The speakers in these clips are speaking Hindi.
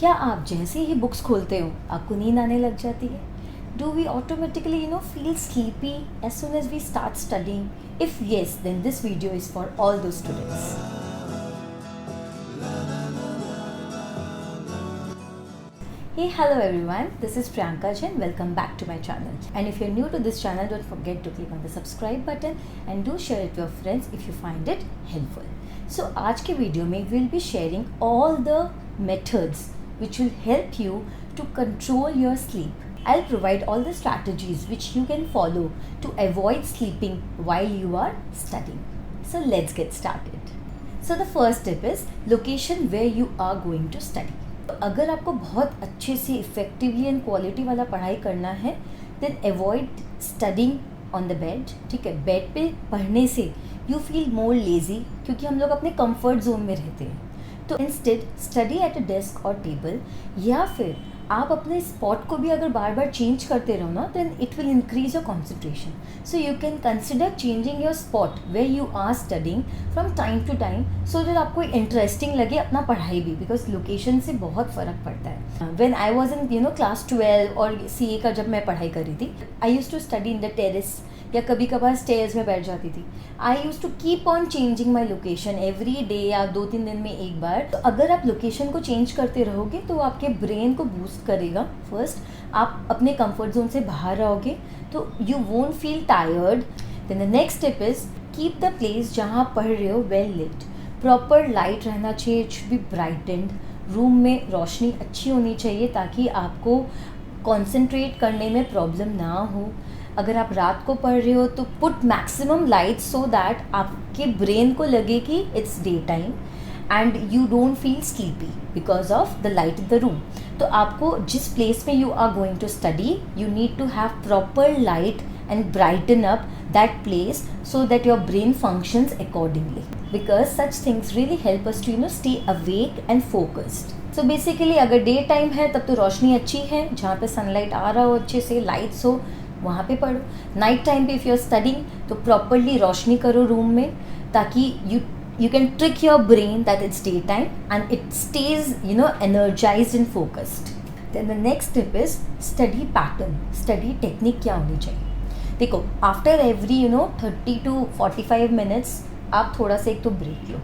क्या आप जैसे ही बुक्स खोलते हो आपको नींद आने लग जाती है? Do we automatically feel sleepy as soon as we start studying? If yes, then this video is for all those students. Hey, hello everyone, this is Priyanka Jain. Welcome back to my channel. And if you're new to this channel, don't forget to click on the subscribe button and do share it with your friends if you find it helpful. So आज के वीडियो में we'll be sharing all the methods which will help you to control your sleep. I'll provide all the strategies which you can follow to avoid sleeping while you are studying. So let's get started. So the first tip is location where you are going to study. अगर आपको बहुत अच्छे से इफ़ेक्टिवली एंड क्वालिटी वाला पढ़ाई करना है then avoid studying on the bed. ठीक है, बेड पे पढ़ने से यू फील मोर लेज़ी क्योंकि हम लोग अपने कंफर्ट जोन में रहते हैं. तो instead study at a desk और टेबल, या फिर आप अपने स्पॉट को भी अगर बार बार चेंज करते रहो ना then it will increase your concentration. So you can consider changing your spot where you are studying from time to time so that आपको इंटरेस्टिंग लगे अपना पढ़ाई भी, बिकॉज लोकेशन से बहुत फ़र्क पड़ता है. When I was in class 12 और CA का जब मैं पढ़ाई करी थी, I used to study in the terrace या कभी कभार स्टेयर्स में बैठ जाती थी. I use to keep on changing my location every day या 2-3 दिन में एक बार. तो अगर आप लोकेशन को चेंज करते रहोगे तो आपके ब्रेन को बूस्ट करेगा. फर्स्ट, आप अपने कंफर्ट जोन से बाहर रहोगे तो you won't feel tired. Then the next step is keep the place जहाँ पढ़ रहे हो वेल लिट. प्रॉपर लाइट रहना चाहिए, it should be brightened. Room में रोशनी अच्छी होनी चाहिए ताकि आपको कॉन्सेंट्रेट करने में प्रॉब्लम ना हो. अगर आप रात को पढ़ रहे हो तो put maximum light so that आपके ब्रेन को लगे कि it's day time and you don't feel sleepy because of the light in the room. तो आपको जिस प्लेस में you are going to study you need to have proper light and brighten up that place so that your brain functions accordingly, because such things really help us to stay awake and focused. So basically अगर डे टाइम है तब तो रोशनी अच्छी है, जहाँ पे सनलाइट आ रहा हो, अच्छे से लाइट्स हो, वहाँ पे पढ़ो. नाइट टाइम पे इफ़ यू आर स्टडिंग तो प्रॉपरली रोशनी करो रूम में ताकि you can trick your brain that it's daytime and it stays energized and focused. Then the next tip is study pattern. study technique क्या होनी चाहिए? देखो, after every 30 to 45 minutes आप थोड़ा सा एक तो ब्रेक लो.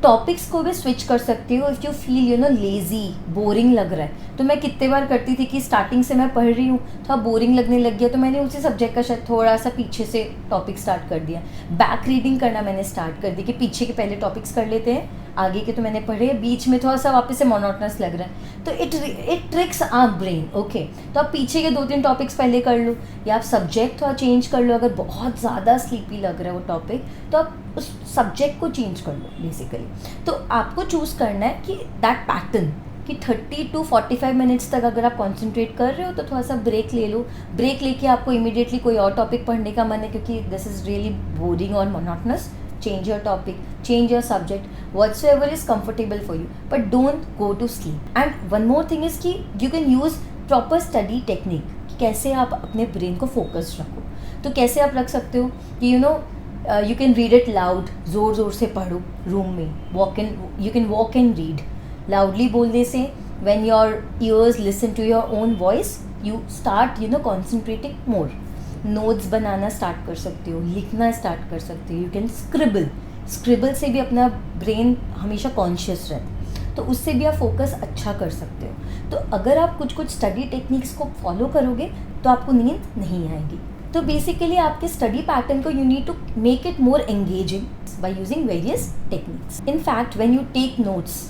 टॉपिक्स को भी स्विच कर सकती हो if you feel lazy, boring लग रहा है. तो मैं कितने बार करती थी कि स्टार्टिंग से मैं पढ़ रही हूँ थोड़ा बोरिंग लगने लग गया तो मैंने उसी सब्जेक्ट का शायद थोड़ा सा पीछे से टॉपिक स्टार्ट कर दिया. बैक रीडिंग करना मैंने स्टार्ट कर दी कि पीछे के पहले टॉपिक्स कर लेते हैं, आगे के तो मैंने पढ़े, बीच में थोड़ा सा वापस से मोनोटनस लग रहा है तो it tricks our brain. Okay, तो आप पीछे के 2-3 टॉपिक्स पहले कर लो या आप सब्जेक्ट थोड़ा चेंज कर लो. अगर बहुत ज़्यादा स्लीपी लग रहा है वो टॉपिक तो आप उस सब्जेक्ट को चेंज कर लो बेसिकली. तो आपको चूज़ करना है कि दैट पैटर्न कि 30 to 45 मिनट्स तक अगर आप कॉन्सेंट्रेट कर रहे हो तो थोड़ा सा ब्रेक ले लो. ब्रेक लेके आपको इमीडिएटली कोई और टॉपिक पढ़ने का मन है क्योंकि दिस इज़ रियली बोरिंग और monotonous, change your topic, change your subject, whatsoever is comfortable for you, but don't go to sleep. And one more thing is कि you can use proper study technique कि कैसे आप अपने ब्रेन को फोकस रखो. तो कैसे आप रख सकते हो कि you can read it loud, ज़ोर ज़ोर से पढ़ो रूम में. You can walk and read. Loudly बोलने से when your ears listen to your own voice, you start concentrating more. Notes banana start कर सकते हो, लिखना स्टार्ट कर सकते हो. यू कैन स्क्रिबल से भी अपना ब्रेन हमेशा कॉन्शियस रहता है तो उससे भी आप फोकस अच्छा कर सकते हो. तो अगर आप कुछ स्टडी टेक्निक्स को फॉलो करोगे तो आपको नींद नहीं आएगी. तो बेसिकली आपके स्टडी पैटर्न को you need to make it more engaging by using various techniques. In fact when you take notes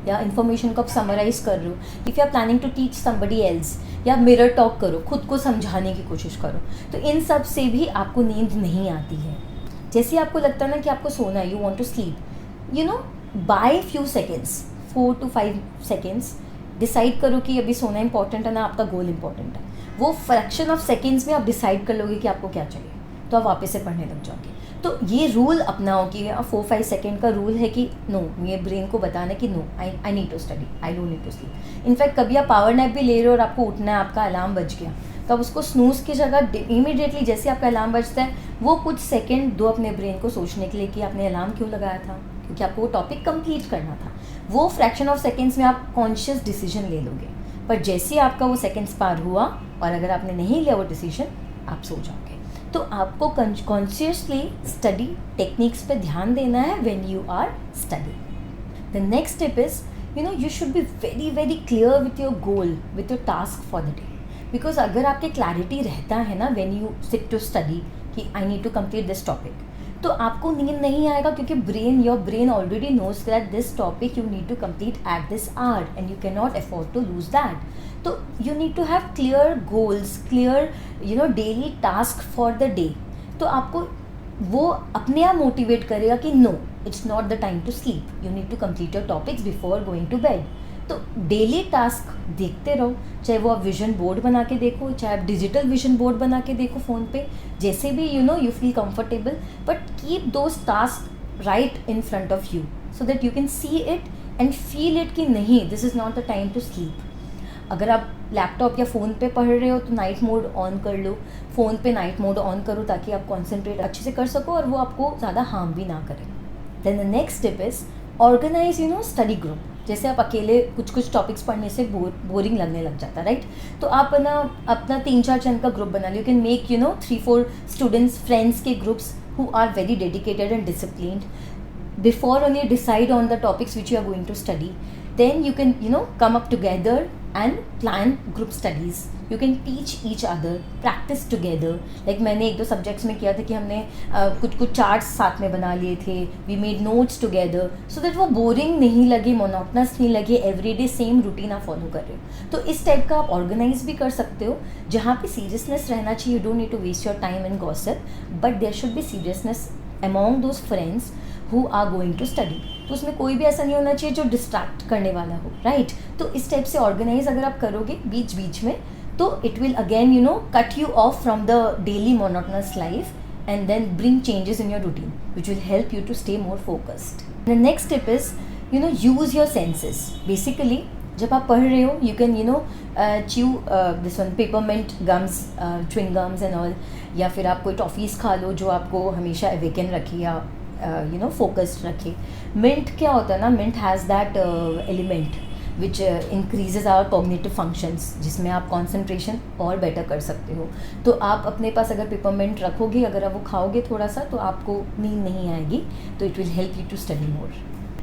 या इन्फॉर्मेशन को आप समराइज कर रहे हो, if you are planning to teach somebody else या मिरर टॉक करो, खुद को समझाने की कोशिश करो, तो इन सब से भी आपको नींद नहीं आती है. जैसे आपको लगता है ना कि आपको सोना है, you want to sleep, by few seconds, 4 to 5 seconds decide करो कि अभी सोना इंपॉर्टेंट है ना आपका गोल इंपॉर्टेंट है. वो फ्रैक्शन ऑफ सेकेंड्स में आप डिसाइड कर लोगे कि आपको क्या चाहिए तो आप वापस से पढ़ने लग जाओगे. तो ये रूल अपनाओ कि 4-5 सेकेंड का रूल है कि नो, ये ब्रेन को बताना कि no, I need to study, I don't need to sleep. In fact कभी आप पावर नैप भी ले रहे हो और आपको उठना है, आपका अलार्म बज गया तो आप उसको स्नूज़ की जगह इमीडिएटली जैसे आपका अलार्म बजता है वो कुछ सेकेंड दो अपने ब्रेन को सोचने के लिए कि आपने अलार्म क्यों लगाया था, क्योंकि आपको वो टॉपिक कंप्लीट करना था. वो फ्रैक्शन ऑफ सेकेंड्स में आप कॉन्शियस डिसीजन ले लोगे, पर जैसे ही आपका वो सेकेंड्स पार हुआ और अगर आपने नहीं लिया वो डिसीजन, आप सो जाओगे। तो आपको कॉन्शियसली स्टडी टेक्निक्स पे ध्यान देना है when you are study. The next tip is you should be very very clear with your goal, with your task for the day, because अगर आपके क्लैरिटी रहता है ना when you sit to study कि I need to complete this topic, तो आपको नींद नहीं आएगा, क्योंकि your brain already knows that this topic you need to complete at this hour and you cannot afford to lose that. तो you need to have clear goals, clear daily task for the day. तो आपको वो अपने आप मोटिवेट करेगा कि no, it's not the time to sleep, you need to complete your topics before going to bed. तो डेली टास्क देखते रहो, चाहे वो आप विजन बोर्ड बना के देखो, चाहे आप डिजिटल विजन बोर्ड बना के देखो फ़ोन पे, जैसे भी you feel comfortable, but keep those task right in front of you so that you can see it and feel it कि नहीं, this is not the time to sleep. अगर आप लैपटॉप या फ़ोन पे पढ़ रहे हो तो नाइट मोड ऑन कर लो, फ़ोन पे नाइट मोड ऑन करो ताकि आप कॉन्सेंट्रेट अच्छे से कर सको और वो आपको ज़्यादा हार्म भी ना करे। Then the next tip is organise study group. जैसे आप अकेले कुछ टॉपिक्स पढ़ने से बोरिंग लगने लग जाता है, राइट? तो आप अपना 3-4 जन का ग्रुप बना लो। You can make 3-4 students, friends के groups who are very dedicated and disciplined. Before only decide on the topics which you are going to study, then you can come up together and plan group studies. You can teach each other, practice together. Like मैंने 1-2 सब्जेक्ट्स में किया था कि हमने कुछ चार्ट्स साथ में बना लिए थे, we made notes together, so that वो बोरिंग नहीं लगे, मोनोटनस नहीं लगे, एवरीडे सेम रूटीन आप फॉलो कर रहे हो। तो इस टाइप का आप ऑर्गेनाइज भी कर सकते हो, जहाँ पे सीरियसनेस रहना चाहिए। You don't need to waste your time in gossip, but there should be seriousness among those friends who are going to study. तो उसमें कोई भी ऐसा नहीं होना चाहिए जो डिस्ट्रैक्ट करने वाला हो, राइट? तो इस टाइप से ऑर्गेनाइज अगर आप करोगे बीच बीच में, तो it will again cut you off from the daily monotonous life and then bring changes in your routine which will help you to stay more focused. The next tip is use your senses. Basically जब आप पढ़ रहे हो, you can chew this one peppermint gums, chewing gums and all, या फिर आप कोई टॉफ़ीज़ खा लो जो आपको हमेशा अवेकन रखे या फोकस्ड रखे। मिंट क्या होता है ना, mint has that element which increases our cognitive functions, जिसमें आप कॉन्सेंट्रेशन और बेटर कर सकते हो। तो आप अपने पास अगर पेपरमिंट रखोगे, अगर आप वो खाओगे थोड़ा सा, तो आपको नींद नहीं आएगी, तो it will help you to study more.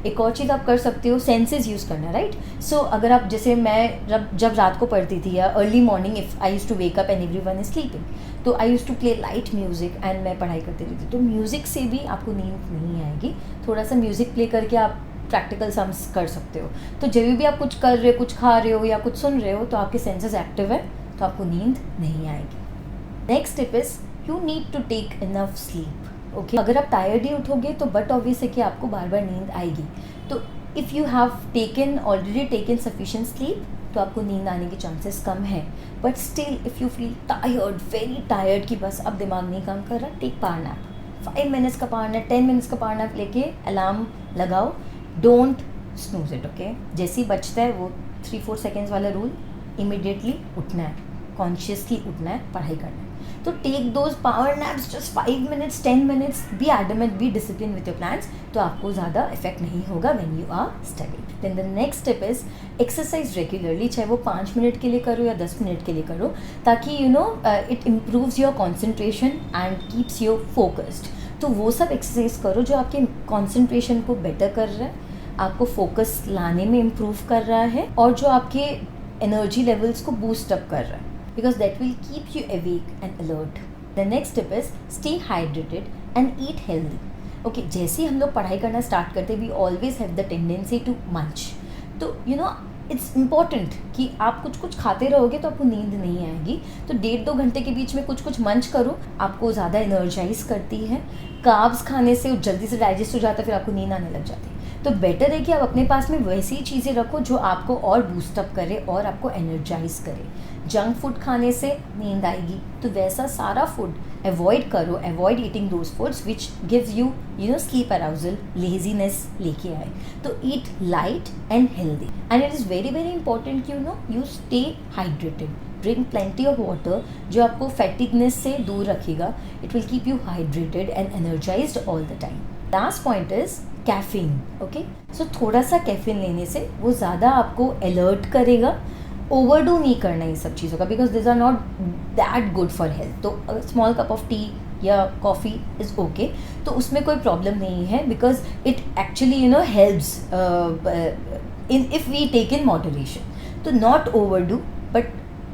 एक और चीज़ आप कर सकते हो, सेंसेस यूज़ करना, राइट? सो अगर आप, जैसे मैं जब रात को पढ़ती थी या early morning, if I use to wake up and everyone is sleeping, तो I use to play light music and मैं पढ़ाई करती रहती। तो म्यूज़िक से भी आपको नींद नहीं आएगी। थोड़ा सा म्यूज़िक प्ले करके आप प्रैक्टिकल सम्स कर सकते हो। तो जब भी आप कुछ कर रहे हो, कुछ खा रहे हो या कुछ सुन रहे हो, तो आपके सेंसेस एक्टिव है, तो आपको नींद नहीं आएगी। Next tip is you need to take enough sleep. Okay, अगर आप टायर्ड ही उठोगे तो बट ऑब्वियस है कि आपको बार बार नींद आएगी। तो if you have already taken sufficient sleep, तो आपको नींद आने के चांसेस कम है। But still if you feel tired, very tired, कि बस अब दिमाग नहीं काम कर रहा, टेक पावर नैप। 5 मिनट्स का पावर नैप, 10 मिनट्स का पावर नैप लेके अलार्म लगाओ, डोंट स्नूज इट। ओके, जैसे ही बचता है वो 3-4 सेकेंड्स वाला रूल, इमिडिएटली उठना है, कॉन्शियसली उठना है, पढ़ाई करना है। तो take those power naps, just 5 minutes, 10 minutes, be adamant, be discipline with your plans, तो आपको ज़्यादा इफेक्ट नहीं होगा when you are studying. Then the next step is exercise regularly, चाहे वो 5 मिनट के लिए करो या 10 मिनट के लिए करो, ताकि it improves your concentration and keeps you focused. तो वो सब एक्सरसाइज करो जो आपके कॉन्सेंट्रेशन को बेटर कर रहा है, आपको फोकस लाने में इम्प्रूव कर रहा है, और जो आपके एनर्जी लेवल्स को बूस्ट अप कर रहा है, because that will keep you awake and alert. The next tip is stay hydrated and eat healthy. Okay, जैसे ही हम लोग पढ़ाई करना स्टार्ट करते, we always have the tendency to munch. तो इट्स इम्पॉर्टेंट कि आप कुछ खाते रहोगे तो आपको नींद नहीं आएगी। तो 1.5-2 घंटे के बीच में कुछ मंच करो, आपको ज़्यादा एनर्जाइज करती है। कार्ब्स खाने से जल्दी से डाइजेस्ट हो जाता है, फिर आपको नींद आने लग जाती है। तो बेटर है कि आप अपने पास में वैसी चीज़ें रखो जो आपको और बूस्टअप करे और आपको एनर्जाइज करे। जंक फूड खाने से नींद आएगी, तो वैसा सारा फूड अवॉइड करो, avoid eating those foods which gives you sleep arousal, laziness लेके आए। तो eat light and healthy, and it is very very important कि you stay hydrated, drink plenty of water, जो आपको फैटिगनेस से दूर रखेगा। It will keep you hydrated and energized all the time. Last point is caffeine, okay. So थोड़ा सा कैफ़ीन लेने से वो ज़्यादा आपको अलर्ट करेगा। ओवरडू नहीं करना ये सब चीज़ों का, because this are not that good for health. तो स्मॉल कप ऑफ टी या कॉफ़ी इज़ ओके, तो उसमें कोई प्रॉब्लम नहीं है, because it actually helps in if we take in moderation. तो नॉट ओवरडू, बट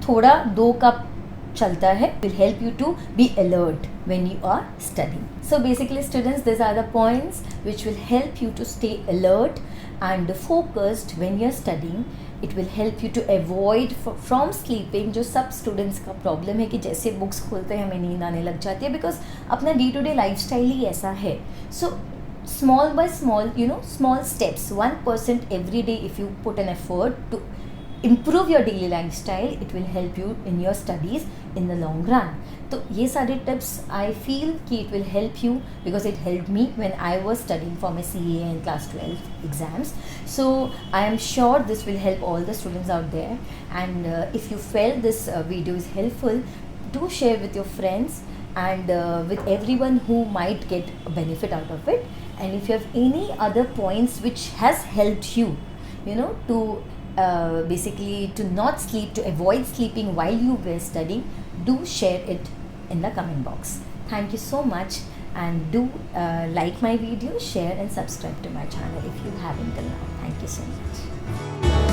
थोड़ा 2 कप चलता है, will help you to be alert when you are studying. So basically students, these are the points which will help you to stay alert and focused when you're studying. It will help you to avoid from sleeping, जो सब स्टूडेंट्स का प्रॉब्लम है कि जैसे बुक्स खोलते हैं हमें नींद आने लग जाती है, बिकॉज अपना day to day life style ही ऐसा है. सो small by small, small steps, 1% every day, if you put an effort to improve your daily lifestyle, it will help you in your studies in the long run. तो ये सारे tips I feel कि it will help you, because it helped me when I was studying for my CA and class 12 exams. So I am sure this will help all the students out there. And if you felt this video is helpful, do share with your friends and with everyone who might get a benefit out of it. And if you have any other points which has helped you, to basically to not sleep, to avoid sleeping while you were studying, do share it in the comment box. Thank you so much, and do like my video, share and subscribe to my channel if you haven't till now. Thank you so much.